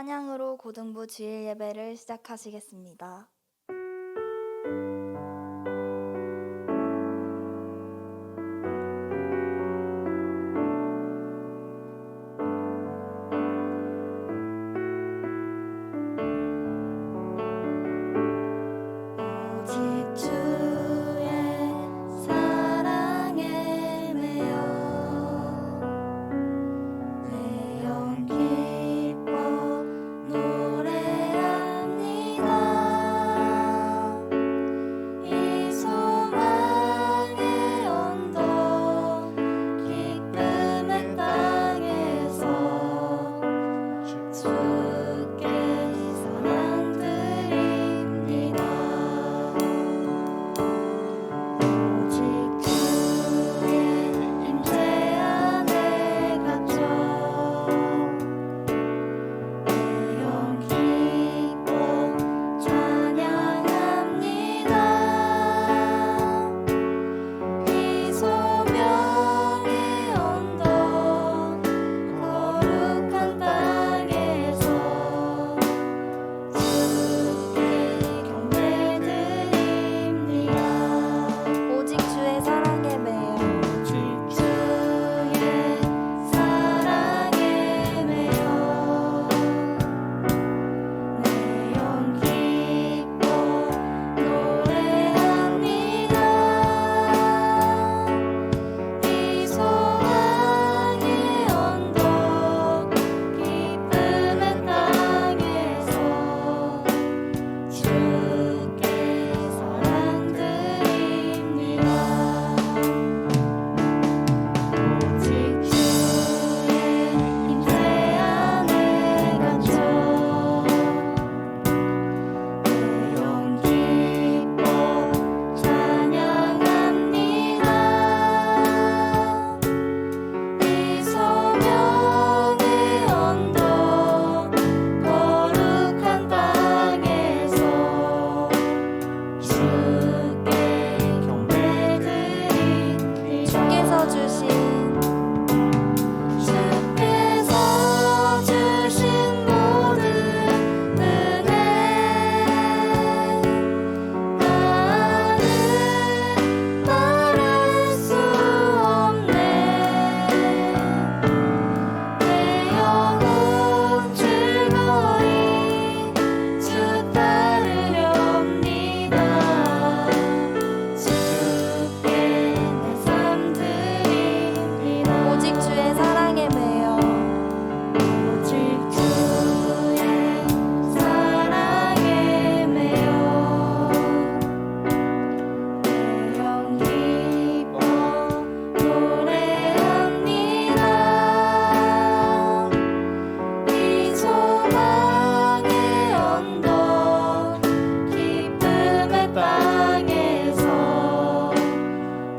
찬양으로 고등부 주일 예배를 시작하시겠습니다. 오직 주의 사랑에 매여 내 영 기뻐 노래합니다. 이 소망의 언덕 기쁨의 땅에서 주께 사랑 드립니다. 오직 주의 임재 안에 갇혀 내 영 기뻐 찬양합니다. 이 소명의 언덕 거룩한 땅에서 주께 경배드립니다. 오직 주의 사랑에 매여 오직 주의 사랑에 매여 내 영 기뻐 노래합니다. 이 소망의 언덕 기쁨의 땅에서 주께 사랑 드립니다. 오직 주의 임재 안에 갇혀 내 영 기뻐 찬양합니다. 이 소명의 언덕 거룩한 땅에서 주께 경배드립니다. 주께서 주신 모든 은혜 나는 따를 수 없네. 내 영혼 즐거이 주 따르렵니다. 주께 내 삶 드립니다. 오직 주의 사랑에 매여 오직 주의 사랑에 매여 내 영 기뻐 노래합니다. 이 소망의 언덕 기쁨의 땅에서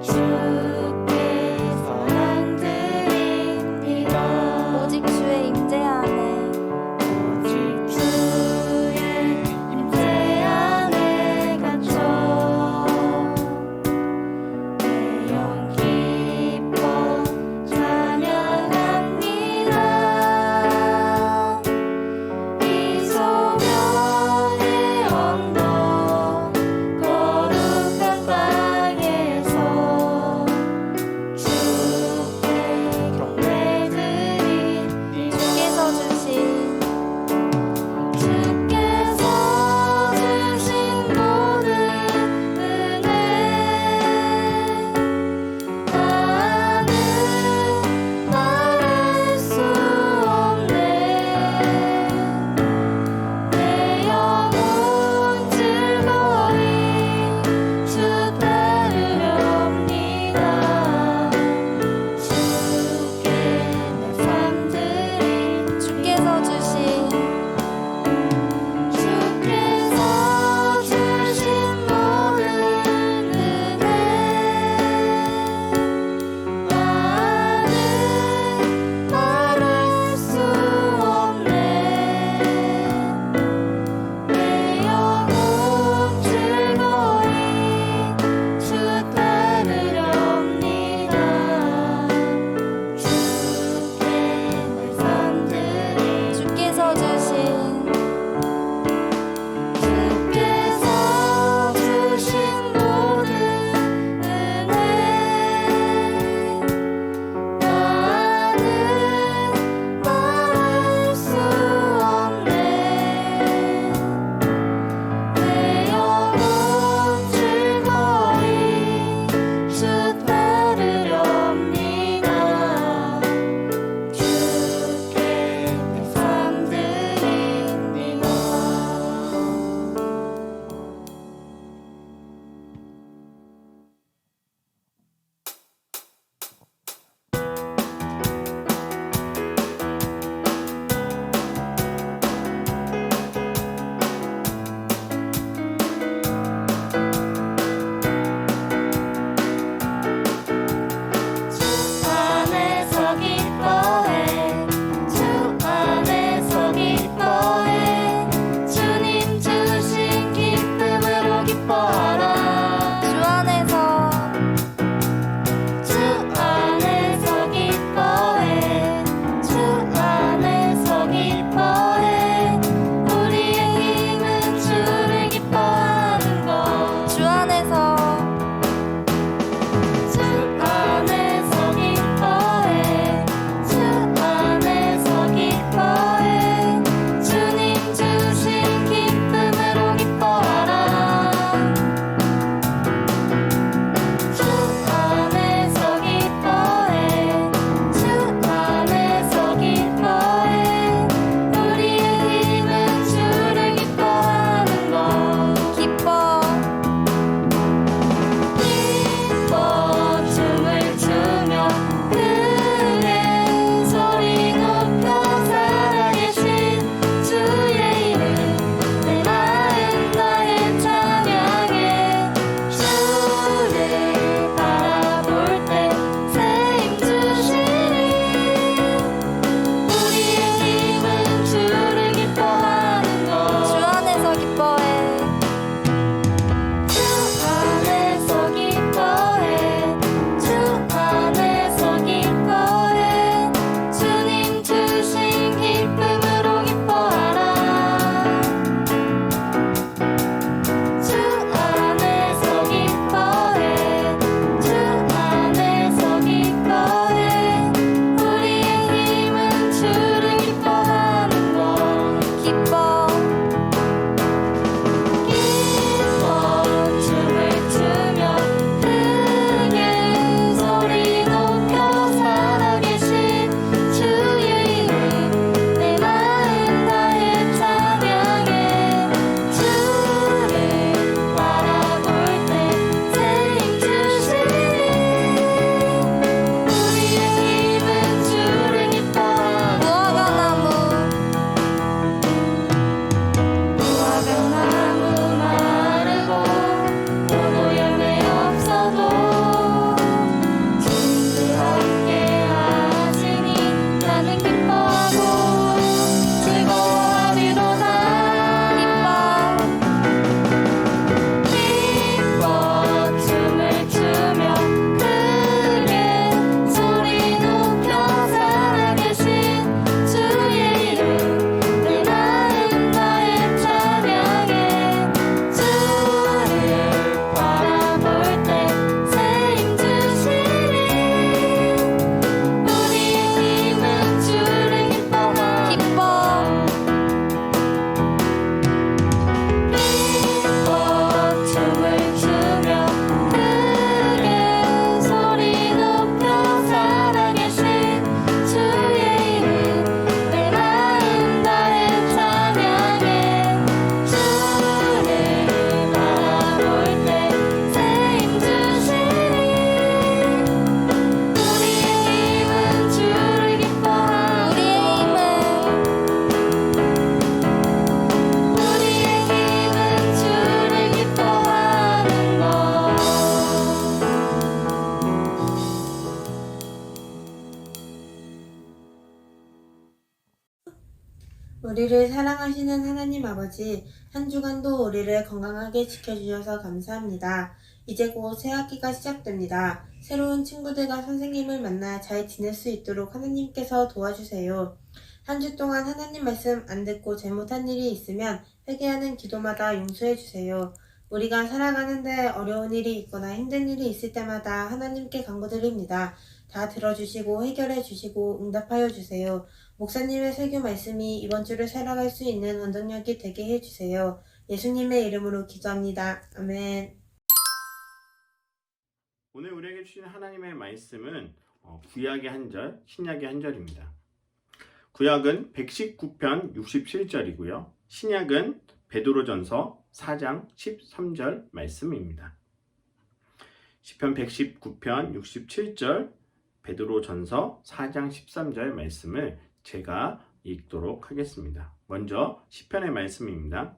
주께 사랑 드립니다. 우리를 사랑하시는 하나님 아버지, 한 주간도 우리를 건강하게 지켜주셔서 감사합니다. 이제 곧 새 학기가 시작됩니다. 새로운 친구들과 선생님을 만나 잘 지낼 수 있도록 하나님께서 도와주세요. 한 주 동안 하나님 말씀 안 듣고 잘못한 일이 있으면 회개하는 기도마다 용서해 주세요. 우리가 살아가는데 어려운 일이 있거나 힘든 일이 있을 때마다 하나님께 간구드립니다. 다 들어주시고 해결해 주시고 응답하여 주세요. 목사님의 설교 말씀이 이번 주를 살아갈 수 있는 원동력이 되게 해주세요. 예수님의 이름으로 기도합니다. 아멘. 오늘 우리에게 주신 하나님의 말씀은 구약의 한 절, 신약의 한 절입니다. 구약은 119편 67절이고요. 신약은 베드로전서 4장 13절 말씀입니다. 시편 119편 67절, 베드로전서 4장 13절 말씀을 제가 읽도록 하겠습니다. 먼저 시편의 말씀입니다.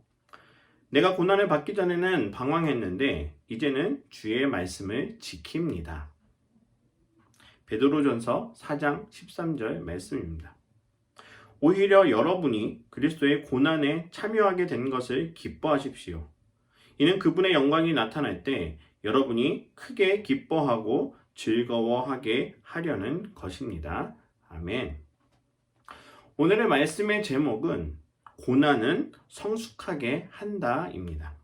내가 고난을 받기 전에는 방황했는데 이제는 주의 말씀을 지킵니다. 베드로전서 4장 13절 말씀입니다. 오히려 여러분이 그리스도의 고난에 참여하게 된 것을 기뻐하십시오. 이는 그분의 영광이 나타날 때 여러분이 크게 기뻐하고 즐거워하게 하려는 것입니다. 아멘. 오늘의 말씀의 제목은 고난은 성숙하게 한다입니다.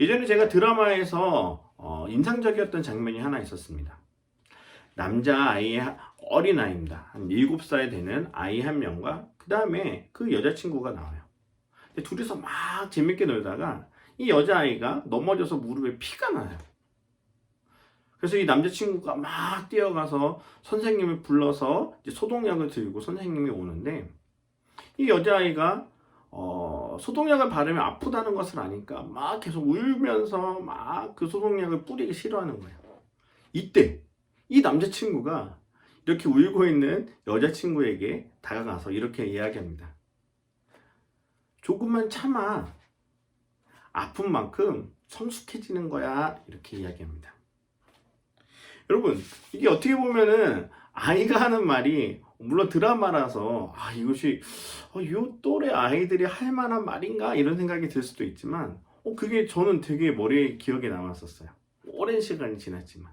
예전에 제가 드라마에서 인상적이었던 장면이 하나 있었습니다. 남자아이, 어린아이입니다. 한 7살 되는 아이 한 명과 그 다음에 그 여자친구가 나와요. 둘이서 막 재밌게 놀다가 이 여자아이가 넘어져서 무릎에 피가 나요. 그래서 이 남자친구가 막 뛰어가서 선생님을 불러서 이제 소독약을 들고 선생님이 오는데 이 여자아이가 소독약을 바르면 아프다는 것을 아니까 막 계속 울면서 막 그 소독약을 뿌리기 싫어하는 거예요. 이때 이 남자친구가 이렇게 울고 있는 여자친구에게 다가가서 이렇게 이야기합니다. 조금만 참아. 아픈 만큼 성숙해지는 거야. 이렇게 이야기합니다. 여러분, 이게 어떻게 보면은 아이가 하는 말이 물론 드라마라서 이것이 요 또래 아이들이 할 만한 말인가 이런 생각이 들 수도 있지만 그게 저는 되게 머리에 기억에 남았었어요. 오랜 시간이 지났지만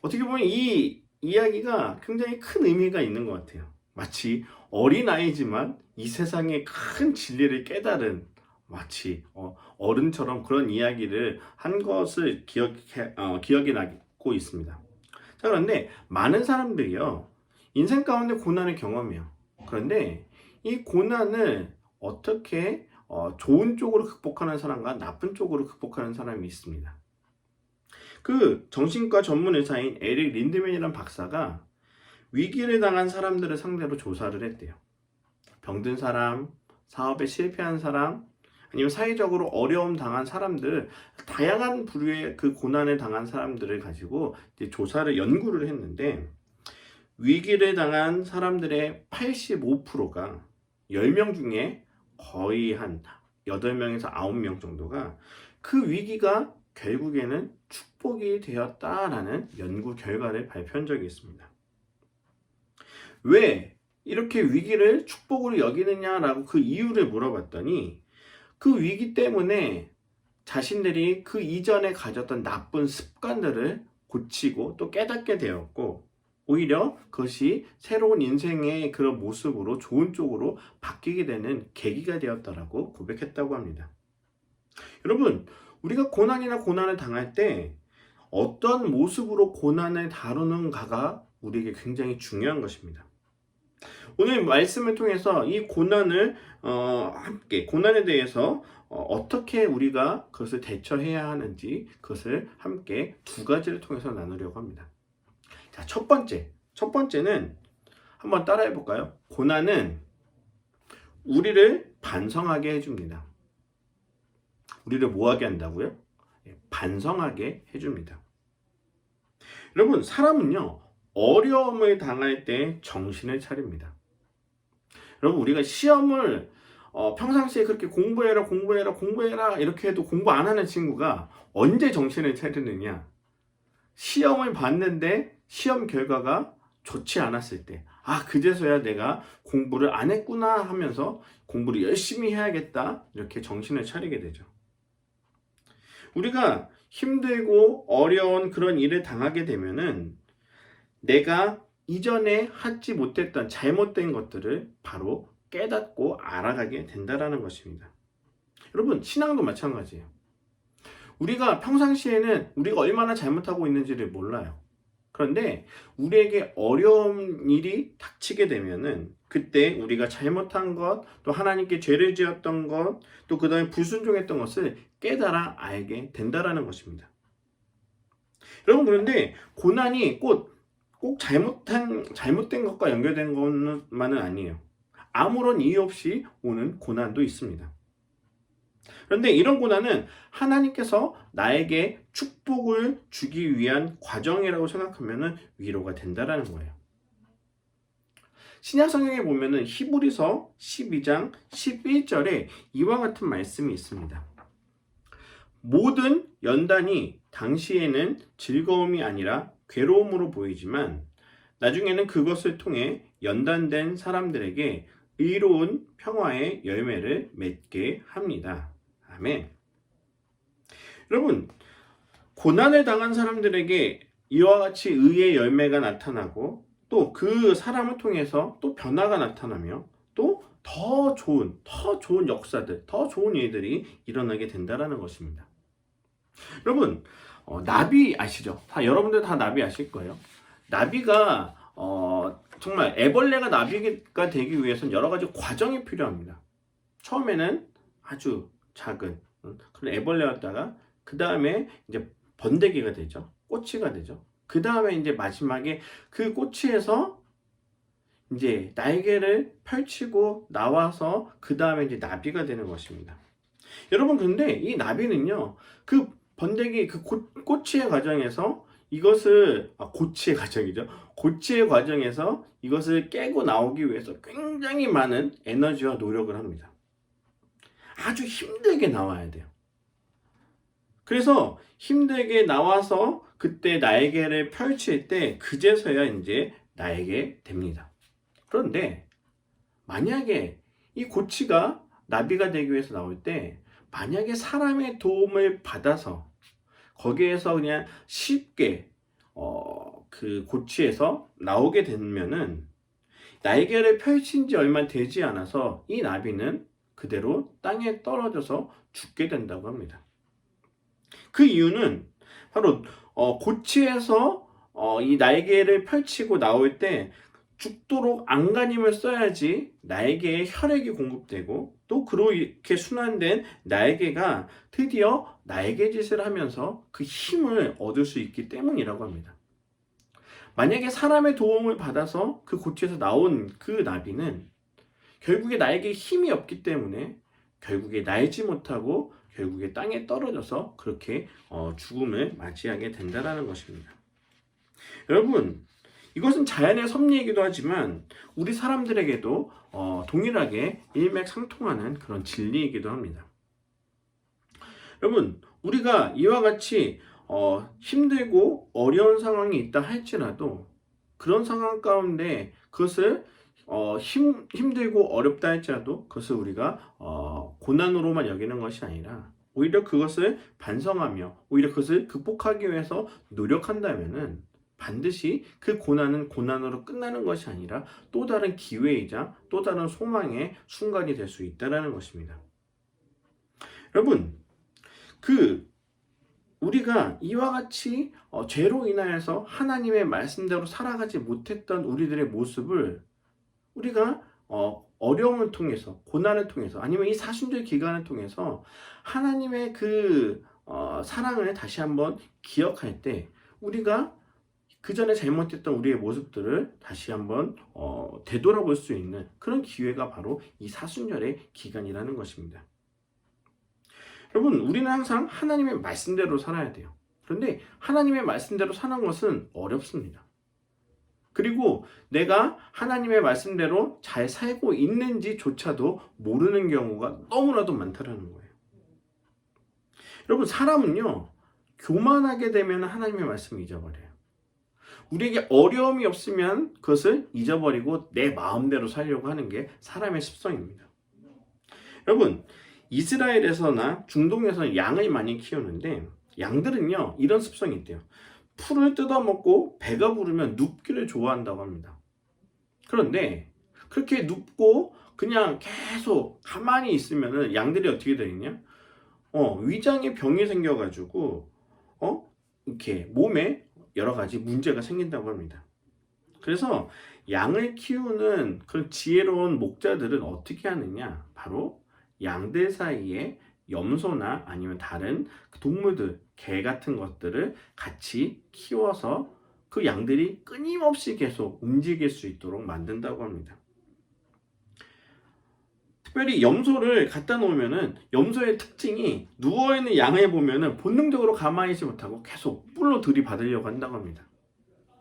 어떻게 보면 이 이야기가 굉장히 큰 의미가 있는 것 같아요. 마치 어린아이지만 이 세상의 큰 진리를 깨달은 마치 어른처럼 그런 이야기를 한 것을 기억이 나고 있습니다. 자, 그런데 많은 사람들이요 인생 가운데 고난을 경험해요. 그런데 이 고난을 어떻게 좋은 쪽으로 극복하는 사람과 나쁜 쪽으로 극복하는 사람이 있습니다. 그 정신과 전문 의사인 에릭 린드맨이라는 박사가 위기를 당한 사람들을 상대로 조사를 했대요. 병든 사람, 사업에 실패한 사람, 아니면 사회적으로 어려움 당한 사람들, 다양한 부류의 그 고난을 당한 사람들을 가지고 이제 연구를 했는데 위기를 당한 사람들의 85%가 10명 중에 거의 한 8명에서 9명 정도가 그 위기가 결국에는 축복이 되었다라는 연구 결과를 발표한 적이 있습니다. 왜 이렇게 위기를 축복으로 여기느냐라고 그 이유를 물어봤더니 그 위기 때문에 자신들이 그 이전에 가졌던 나쁜 습관들을 고치고 또 깨닫게 되었고 오히려 그것이 새로운 인생의 그런 모습으로 좋은 쪽으로 바뀌게 되는 계기가 되었다라고 고백했다고 합니다. 여러분, 우리가 고난을 당할 때 어떤 모습으로 고난을 다루는가가 우리에게 굉장히 중요한 것입니다. 오늘 말씀을 통해서 이 고난을 함께 고난에 대해서 어떻게 우리가 그것을 대처해야 하는지 그것을 함께 두 가지를 통해서 나누려고 합니다. 자, 첫 번째는 한번 따라해 볼까요? 고난은 우리를 반성하게 해줍니다. 우리를 뭐하게 한다고요? 반성하게 해줍니다. 여러분, 사람은요 어려움을 당할 때 정신을 차립니다. 여러분, 우리가 시험을 평상시에 그렇게 공부해라 이렇게 해도 공부 안 하는 친구가 언제 정신을 차리느냐? 시험을 봤는데 시험 결과가 좋지 않았을 때, 아, 그제서야 내가 공부를 안 했구나 하면서 공부를 열심히 해야겠다, 이렇게 정신을 차리게 되죠. 우리가 힘들고 어려운 그런 일을 당하게 되면은 내가 이전에 하지 못했던 잘못된 것들을 바로 깨닫고 알아가게 된다라는 것입니다. 여러분, 신앙도 마찬가지예요. 우리가 평상시에는 우리가 얼마나 잘못하고 있는지를 몰라요. 그런데 우리에게 어려운 일이 닥치게 되면은 그때 우리가 잘못한 것, 또 하나님께 죄를 지었던 것, 또 그 다음에 불순종했던 것을 깨달아 알게 된다라는 것입니다. 여러분, 그런데 고난이 꼭 잘못된 것과 연결된 것만은 아니에요. 아무런 이유 없이 오는 고난도 있습니다. 그런데 이런 고난은 하나님께서 나에게 축복을 주기 위한 과정이라고 생각하면 위로가 된다라는 거예요. 신약 성경에 보면은 히브리서 12장 11절에 이와 같은 말씀이 있습니다. 모든 연단이 당시에는 즐거움이 아니라 괴로움으로 보이지만 나중에는 그것을 통해 연단된 사람들에게 의로운 평화의 열매를 맺게 합니다. 아멘. 여러분, 고난을 당한 사람들에게 이와 같이 의의 열매가 나타나고 또 그 사람을 통해서 또 변화가 나타나며 또 더 좋은 역사들, 더 좋은 일들이 일어나게 된다라는 것입니다. 여러분, 나비 아시죠? 여러분들 다 나비 아실 거예요. 나비가 정말 애벌레가 나비가 되기 위해서는 여러 가지 과정이 필요합니다. 처음에는 아주 작은 그런 애벌레였다가 그 다음에 이제 번데기가 되죠. 꼬치가 되죠. 그 다음에 이제 마지막에 그 꼬치에서 이제 날개를 펼치고 나와서 그 다음에 이제 나비가 되는 것입니다. 여러분, 근데 이 나비는요, 그 번데기 그 꼬치의 과정에서 이것을 고치의 과정이죠. 고치의 과정에서 이것을 깨고 나오기 위해서 굉장히 많은 에너지와 노력을 합니다. 아주 힘들게 나와야 돼요. 그래서 힘들게 나와서 그때 날개를 펼칠 때 그제서야 이제 날게 됩니다. 그런데 만약에 이 고치가 나비가 되기 위해서 나올 때 만약에 사람의 도움을 받아서 거기에서 그냥 쉽게 그 고치에서 나오게 되면은 날개를 펼친 지 얼마 되지 않아서 이 나비는 그대로 땅에 떨어져서 죽게 된다고 합니다. 그 이유는 바로 고치에서 이 날개를 펼치고 나올 때 죽도록 안간힘을 써야지 날개에 혈액이 공급되고 또 그렇게 순환된 날개가 드디어 날개짓을 하면서 그 힘을 얻을 수 있기 때문이라고 합니다. 만약에 사람의 도움을 받아서 그 고치에서 나온 그 나비는 결국에 날개에 힘이 없기 때문에 결국에 날지 못하고 결국에 땅에 떨어져서 그렇게 죽음을 맞이하게 된다는 것입니다. 여러분, 이것은 자연의 섭리이기도 하지만 우리 사람들에게도 동일하게 일맥상통하는 그런 진리이기도 합니다. 여러분, 우리가 이와 같이 힘들고 어려운 상황이 있다 할지라도 그런 상황 가운데 그것을 힘들고 어렵다 할지라도 그것을 우리가 고난으로만 여기는 것이 아니라 오히려 그것을 반성하며 오히려 그것을 극복하기 위해서 노력한다면은 반드시 그 고난은 고난으로 끝나는 것이 아니라 또 다른 기회이자 또 다른 소망의 순간이 될 수 있다는 것입니다. 여러분, 우리가 이와 같이 죄로 인하여서 하나님의 말씀대로 살아가지 못했던 우리들의 모습을 우리가 어려움을 통해서, 고난을 통해서, 아니면 이 사순절 기간을 통해서 하나님의 그 사랑을 다시 한번 기억할 때 우리가 그 전에 잘못했던 우리의 모습들을 다시 한번 되돌아볼 수 있는 그런 기회가 바로 이 사순절의 기간이라는 것입니다. 여러분, 우리는 항상 하나님의 말씀대로 살아야 돼요. 그런데 하나님의 말씀대로 사는 것은 어렵습니다. 그리고 내가 하나님의 말씀대로 잘 살고 있는지조차도 모르는 경우가 너무나도 많다는 거예요. 여러분, 사람은요, 교만하게 되면 하나님의 말씀을 잊어버려요. 우리에게 어려움이 없으면 그것을 잊어버리고 내 마음대로 살려고 하는 게 사람의 습성입니다. 여러분, 이스라엘에서나 중동에서는 양을 많이 키우는데 양들은요 이런 습성이 있대요. 풀을 뜯어먹고 배가 부르면 눕기를 좋아한다고 합니다. 그런데 그렇게 눕고 그냥 계속 가만히 있으면은 양들이 어떻게 되느냐? 위장에 병이 생겨가지고 이렇게 몸에 여러 가지 문제가 생긴다고 합니다. 그래서 양을 키우는 그런 지혜로운 목자들은 어떻게 하느냐? 바로 양들 사이에 염소나 아니면 다른 동물들, 개 같은 것들을 같이 키워서 그 양들이 끊임없이 계속 움직일 수 있도록 만든다고 합니다. 특별히 염소를 갖다 놓으면은 염소의 특징이 누워있는 양을 보면은 본능적으로 가만히 있지 못하고 계속 뿔로 들이받으려고 한다고 합니다.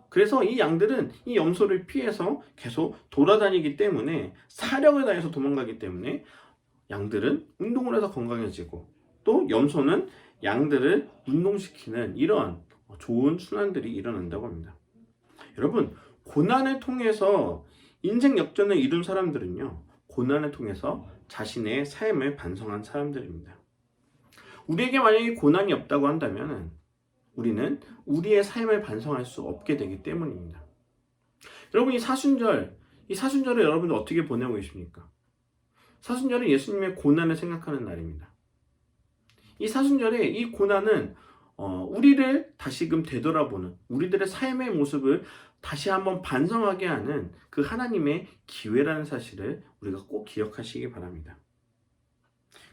그래서 이 양들은 이 염소를 피해서 계속 돌아다니기 때문에 사력을 다해서 도망가기 때문에 양들은 운동을 해서 건강해지고 또 염소는 양들을 운동시키는 이런 좋은 순환들이 일어난다고 합니다. 여러분, 고난을 통해서 인생 역전을 이룬 사람들은요, 고난을 통해서 자신의 삶을 반성한 사람들입니다. 우리에게 만약에 고난이 없다고 한다면 우리는 우리의 삶을 반성할 수 없게 되기 때문입니다. 여러분, 이 사순절을 여러분들 어떻게 보내고 계십니까? 사순절은 예수님의 고난을 생각하는 날입니다. 이 사순절에 이 고난은 우리를 다시금 되돌아보는 우리들의 삶의 모습을 다시 한번 반성하게 하는 그 하나님의 기회라는 사실을 우리가 꼭 기억하시기 바랍니다.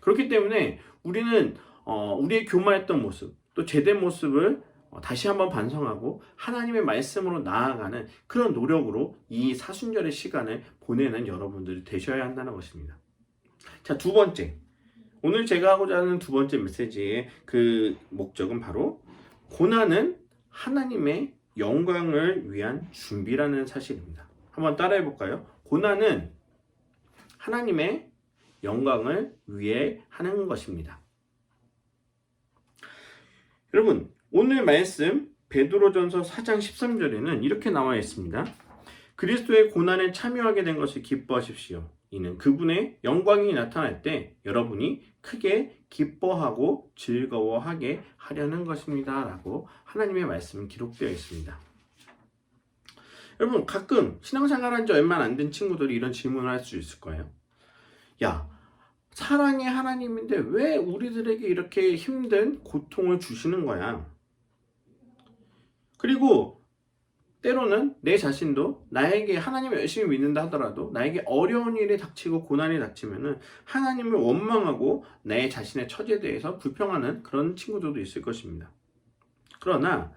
그렇기 때문에 우리는 우리의 교만했던 모습, 또 제된 모습을 다시 한번 반성하고 하나님의 말씀으로 나아가는 그런 노력으로 이 사순절의 시간을 보내는 여러분들이 되셔야 한다는 것입니다. 자, 두 번째. 오늘 제가 하고자 하는 두 번째 메시지의 그 목적은 바로 고난은 하나님의 영광을 위한 준비라는 사실입니다. 한번 따라해 볼까요? 고난은 하나님의 영광을 위해 하는 것입니다. 여러분, 오늘 말씀 베드로전서 4장 13절에는 이렇게 나와 있습니다. 그리스도의 고난에 참여하게 된 것을 기뻐하십시오. 이는 그분의 영광이 나타날 때 여러분이 크게 기뻐하고 즐거워하게 하려는 것입니다. 라고 하나님의 말씀이 기록되어 있습니다. 여러분, 가끔 신앙생활 한 지 얼마 안 된 친구들이 이런 질문을 할 수 있을 거예요. 야, 사랑의 하나님인데 왜 우리들에게 이렇게 힘든 고통을 주시는 거야? 그리고 때로는 내 자신도 나에게 하나님을 열심히 믿는다 하더라도 나에게 어려운 일이 닥치고 고난이 닥치면은 하나님을 원망하고 내 자신의 처지에 대해서 불평하는 그런 친구들도 있을 것입니다. 그러나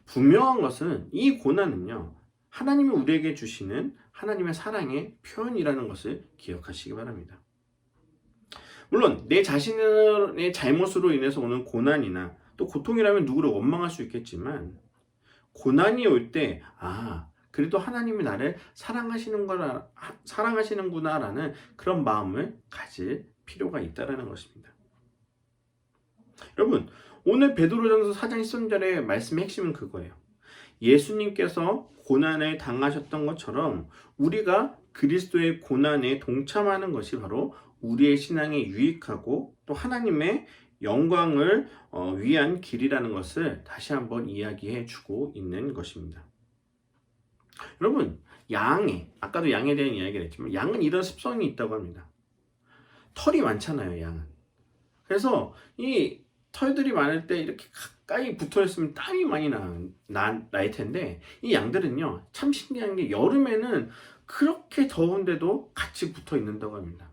분명한 것은 이 고난은요, 하나님이 우리에게 주시는 하나님의 사랑의 표현이라는 것을 기억하시기 바랍니다. 물론 내 자신의 잘못으로 인해서 오는 고난이나 또 고통이라면 누구를 원망할 수 있겠지만 고난이 올 때 그래도 하나님이 나를 사랑하시는구나라는 그런 마음을 가질 필요가 있다는 것입니다. 여러분, 오늘 베드로전서 4장 13절의 말씀의 핵심은 그거예요. 예수님께서 고난을 당하셨던 것처럼 우리가 그리스도의 고난에 동참하는 것이 바로 우리의 신앙에 유익하고 또 하나님의 영광을 위한 길이라는 것을 다시 한번 이야기해 주고 있는 것입니다. 여러분, 아까도 양에 대한 이야기를 했지만 양은 이런 습성이 있다고 합니다. 털이 많잖아요, 양은. 그래서 이 털들이 많을 때 이렇게 가까이 붙어 있으면 땀이 많이 날 텐데 이 양들은요, 참 신기한 게 여름에는 그렇게 더운데도 같이 붙어 있는다고 합니다.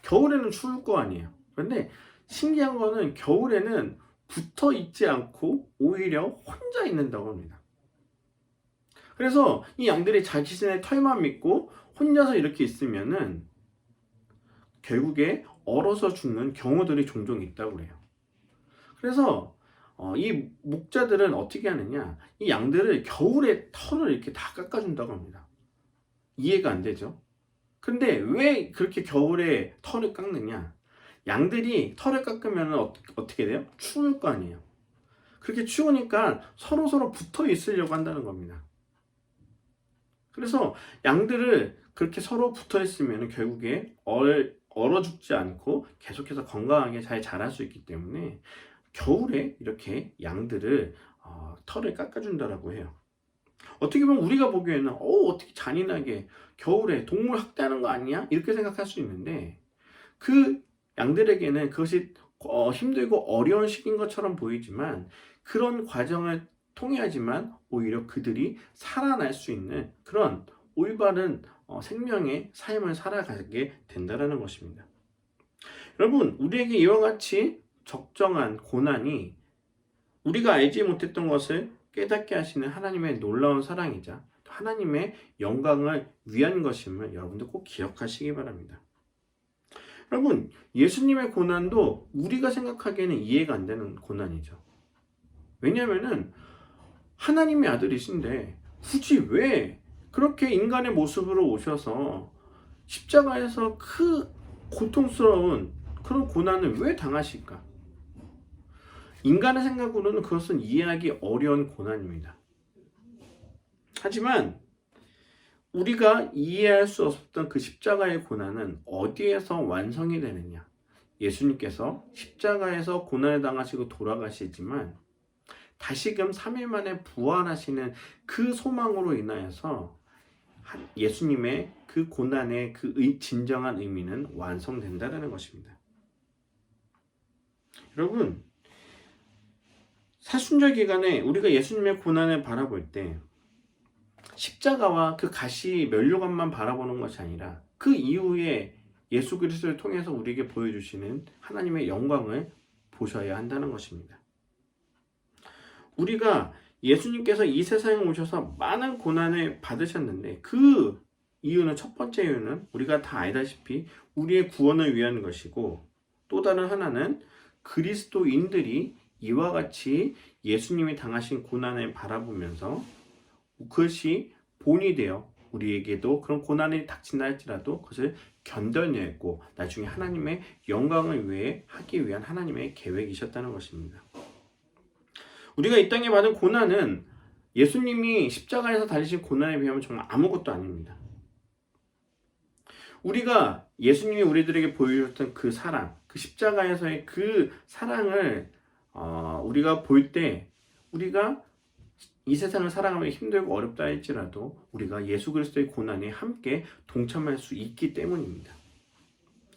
겨울에는 추울 거 아니에요. 그런데 신기한 거는 겨울에는 붙어 있지 않고 오히려 혼자 있는다고 합니다. 그래서 이 양들이 자신의 털만 믿고 혼자서 이렇게 있으면은 결국에 얼어서 죽는 경우들이 종종 있다고 해요. 그래서 이 목자들은 어떻게 하느냐, 이 양들을 겨울에 털을 이렇게 다 깎아준다고 합니다. 이해가 안 되죠? 근데 왜 그렇게 겨울에 털을 깎느냐? 양들이 털을 깎으면 어떻게 돼요? 추울 거 아니에요. 그렇게 추우니까 서로 붙어 있으려고 한다는 겁니다. 그래서 양들을 그렇게 서로 붙어 있으면 결국에 얼어 죽지 않고 계속해서 건강하게 잘 자랄 수 있기 때문에 겨울에 이렇게 양들을 털을 깎아준다라고 해요. 어떻게 보면 우리가 보기에는 어떻게 잔인하게 겨울에 동물 학대하는 거 아니야? 이렇게 생각할 수 있는데 그 양들에게는 그것이 힘들고 어려운 시기인 것처럼 보이지만 그런 과정을 통해야지만 오히려 그들이 살아날 수 있는 그런 올바른 생명의 삶을 살아가게 된다는 것입니다. 여러분, 우리에게 이와 같이 적정한 고난이 우리가 알지 못했던 것을 깨닫게 하시는 하나님의 놀라운 사랑이자 하나님의 영광을 위한 것임을 여러분들 꼭 기억하시기 바랍니다. 여러분, 예수님의 고난도 우리가 생각하기에는 이해가 안 되는 고난이죠. 왜냐하면 하나님의 아들이신데 굳이 왜 그렇게 인간의 모습으로 오셔서 십자가에서 그 고통스러운 그런 고난을 왜 당하실까? 인간의 생각으로는 그것은 이해하기 어려운 고난입니다. 하지만 우리가 이해할 수 없었던 그 십자가의 고난은 어디에서 완성이 되느냐? 예수님께서 십자가에서 고난을 당하시고 돌아가시지만 다시금 3일 만에 부활하시는 그 소망으로 인하여서 예수님의 그 고난의 그 진정한 의미는 완성된다는 것입니다. 여러분, 사순절 기간에 우리가 예수님의 고난을 바라볼 때 십자가와 그 가시 면류관만 바라보는 것이 아니라 그 이후에 예수 그리스도를 통해서 우리에게 보여주시는 하나님의 영광을 보셔야 한다는 것입니다. 우리가 예수님께서 이 세상에 오셔서 많은 고난을 받으셨는데 그 이유는 첫 번째 이유는 우리가 다 알다시피 우리의 구원을 위한 것이고 또 다른 하나는 그리스도인들이 이와 같이 예수님이 당하신 고난을 바라보면서 그것이 본이 되어 우리에게도 그런 고난이 닥친다 할지라도 그것을 견뎌내고 나중에 하나님의 영광을 위해 하기 위한 하나님의 계획이셨다는 것입니다. 우리가 이 땅에 받은 고난은 예수님이 십자가에서 달리신 고난에 비하면 정말 아무것도 아닙니다. 우리가 예수님이 우리들에게 보여주셨던 그 사랑, 그 십자가에서의 그 사랑을 우리가 볼 때 우리가 이 세상을 살아가면 힘들고 어렵다 할지라도 우리가 예수 그리스도의 고난에 함께 동참할 수 있기 때문입니다.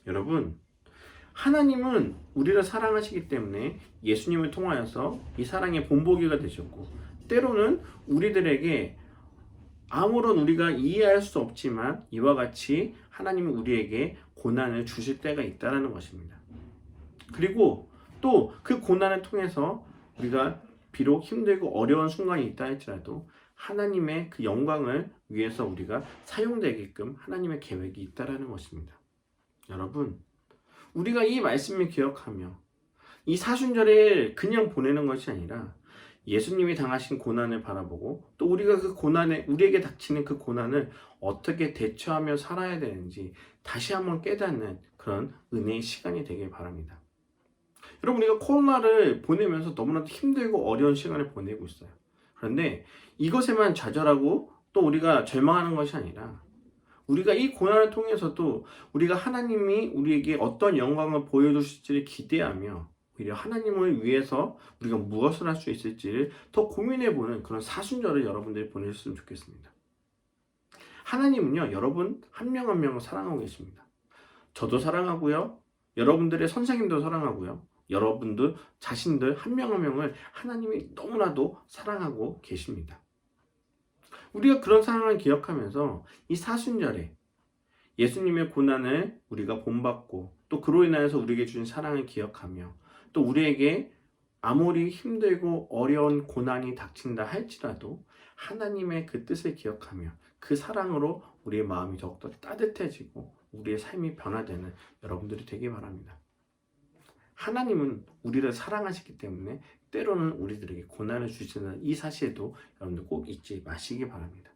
여러분, 하나님은 우리를 사랑하시기 때문에 예수님을 통하여서 이 사랑의 본보기가 되셨고 때로는 우리들에게 아무런 우리가 이해할 수 없지만 이와 같이 하나님은 우리에게 고난을 주실 때가 있다는 것입니다. 그리고 또 그 고난을 통해서 우리가 비록 힘들고 어려운 순간이 있다 할지라도 하나님의 그 영광을 위해서 우리가 사용되게끔 하나님의 계획이 있다는 것입니다. 여러분, 우리가 이 말씀을 기억하며 이 사순절을 그냥 보내는 것이 아니라 예수님이 당하신 고난을 바라보고 또 우리가 그 고난에 우리에게 닥치는 그 고난을 어떻게 대처하며 살아야 되는지 다시 한번 깨닫는 그런 은혜의 시간이 되길 바랍니다. 여러분, 우리가 코로나를 보내면서 너무나도 힘들고 어려운 시간을 보내고 있어요. 그런데 이것에만 좌절하고 또 우리가 절망하는 것이 아니라 우리가 이 고난을 통해서도 우리가 하나님이 우리에게 어떤 영광을 보여주실지를 기대하며 오히려 하나님을 위해서 우리가 무엇을 할 수 있을지를 더 고민해보는 그런 사순절을 여러분들이 보내셨으면 좋겠습니다. 하나님은요, 여러분 한 명 한 명을 사랑하고 계십니다. 저도 사랑하고요, 여러분들의 선생님도 사랑하고요, 여러분들 자신들 한 명 한 명을 하나님이 너무나도 사랑하고 계십니다. 우리가 그런 사랑을 기억하면서 이 사순절에 예수님의 고난을 우리가 본받고 또 그로 인하여서 우리에게 주신 사랑을 기억하며 또 우리에게 아무리 힘들고 어려운 고난이 닥친다 할지라도 하나님의 그 뜻을 기억하며 그 사랑으로 우리의 마음이 더욱더 따뜻해지고 우리의 삶이 변화되는 여러분들이 되기 바랍니다. 하나님은 우리를 사랑하시기 때문에 때로는 우리들에게 고난을 주시는 이 사실도 여러분들 꼭 잊지 마시기 바랍니다.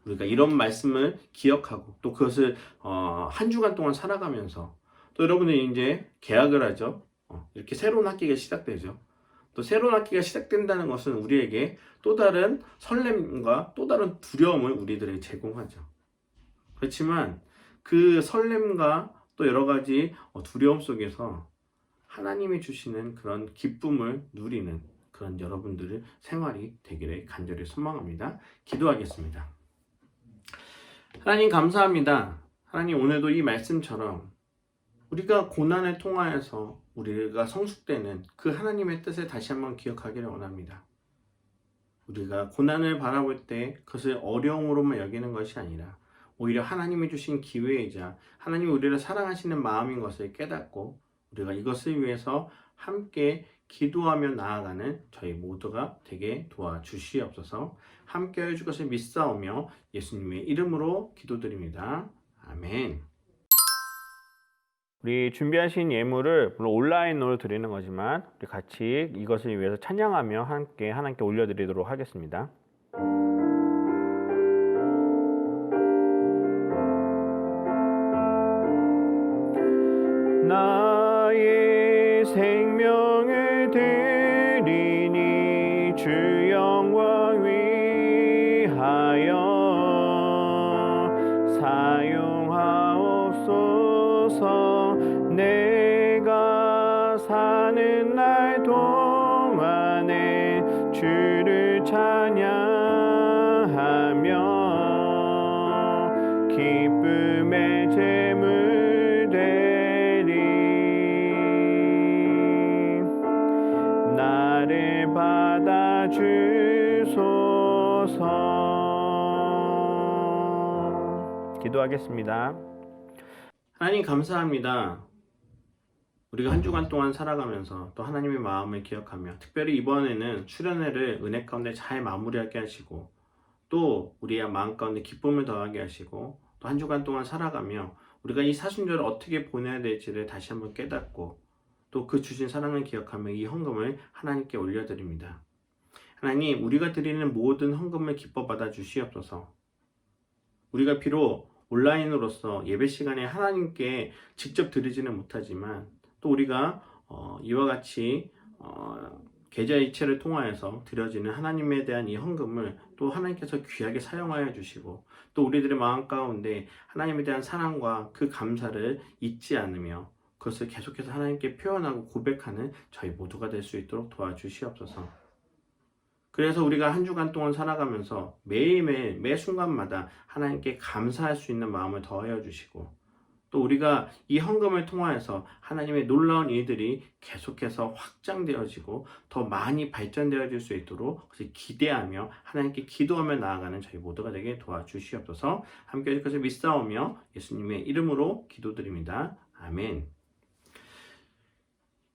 우리가 이런 말씀을 기억하고 또 그것을 한 주간 동안 살아가면서 또 여러분들이 이제 개학을 하죠. 이렇게 새로운 학기가 시작되죠. 또 새로운 학기가 시작된다는 것은 우리에게 또 다른 설렘과 또 다른 두려움을 우리들에게 제공하죠. 그렇지만 그 설렘과 또 여러 가지 두려움 속에서 하나님이 주시는 그런 기쁨을 누리는 그런 여러분들의 생활이 되기를 간절히 소망합니다. 기도하겠습니다. 하나님 감사합니다. 하나님 오늘도 이 말씀처럼 우리가 고난을 통하여서 우리가 성숙되는 그 하나님의 뜻을 다시 한번 기억하기를 원합니다. 우리가 고난을 바라볼 때 그것을 어려움으로만 여기는 것이 아니라 오히려 하나님이 주신 기회이자 하나님이 우리를 사랑하시는 마음인 것을 깨닫고 우리가 이것을 위해서 함께 기도하며 나아가는 저희 모두가 되게 도와주시옵소서. 함께 해줄 것을 믿사오며 예수님의 이름으로 기도드립니다. 아멘. 우리 준비하신 예물을 물론 온라인으로 드리는 거지만 우리 같이 이것을 위해서 찬양하며 함께 하나님께 올려드리도록 하겠습니다. 나의 생명을 드리니 주 영광 위하여 사용하옵소서. 내가 사는 날 동안에 주를 찬양하며 기쁨의 제물 되리. 나를 받아주소서. 기도하겠습니다. 하나님 감사합니다. 우리가 한 주간 동안 살아가면서 또 하나님의 마음을 기억하며 특별히 이번에는 수련회를 은혜 가운데 잘 마무리하게 하시고 또 우리의 마음 가운데 기쁨을 더하게 하시고 또 한 주간 동안 살아가며 우리가 이 사순절을 어떻게 보내야 될지를 다시 한번 깨닫고 또 그 주신 사랑을 기억하며 이 헌금을 하나님께 올려드립니다. 하나님, 우리가 드리는 모든 헌금을 기뻐 받아 주시옵소서. 우리가 비록 온라인으로서 예배 시간에 하나님께 직접 드리지는 못하지만 또 우리가 이와 같이 계좌이체를 통하여서 드려지는 하나님에 대한 이 헌금을 또 하나님께서 귀하게 사용하여 주시고 또 우리들의 마음 가운데 하나님에 대한 사랑과 그 감사를 잊지 않으며 그것을 계속해서 하나님께 표현하고 고백하는 저희 모두가 될 수 있도록 도와주시옵소서. 그래서 우리가 한 주간 동안 살아가면서 매일매일 매 순간마다 하나님께 감사할 수 있는 마음을 더하여 주시고 또 우리가 이 헌금을 통하여서 하나님의 놀라운 일들이 계속해서 확장되어지고 더 많이 발전되어질 수 있도록 기대하며 하나님께 기도하며 나아가는 저희 모두가 되게 도와주시옵소서. 함께 해줄 것을 믿사오며 예수님의 이름으로 기도드립니다. 아멘.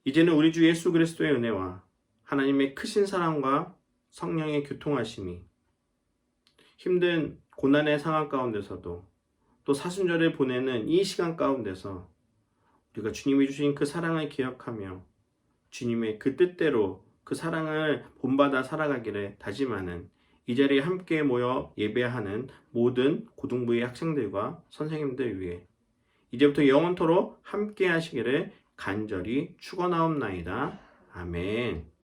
이제는 우리 주 예수 그리스도의 은혜와 하나님의 크신 사랑과 성령의 교통하심이 힘든 고난의 상황 가운데서도 또 사순절을 보내는 이 시간 가운데서 우리가 주님이 주신 그 사랑을 기억하며 주님의 그 뜻대로 그 사랑을 본받아 살아가기를 다짐하는 이 자리에 함께 모여 예배하는 모든 고등부의 학생들과 선생님들 위해 이제부터 영원토록 함께 하시기를 간절히 축원하옵나이다. 아멘.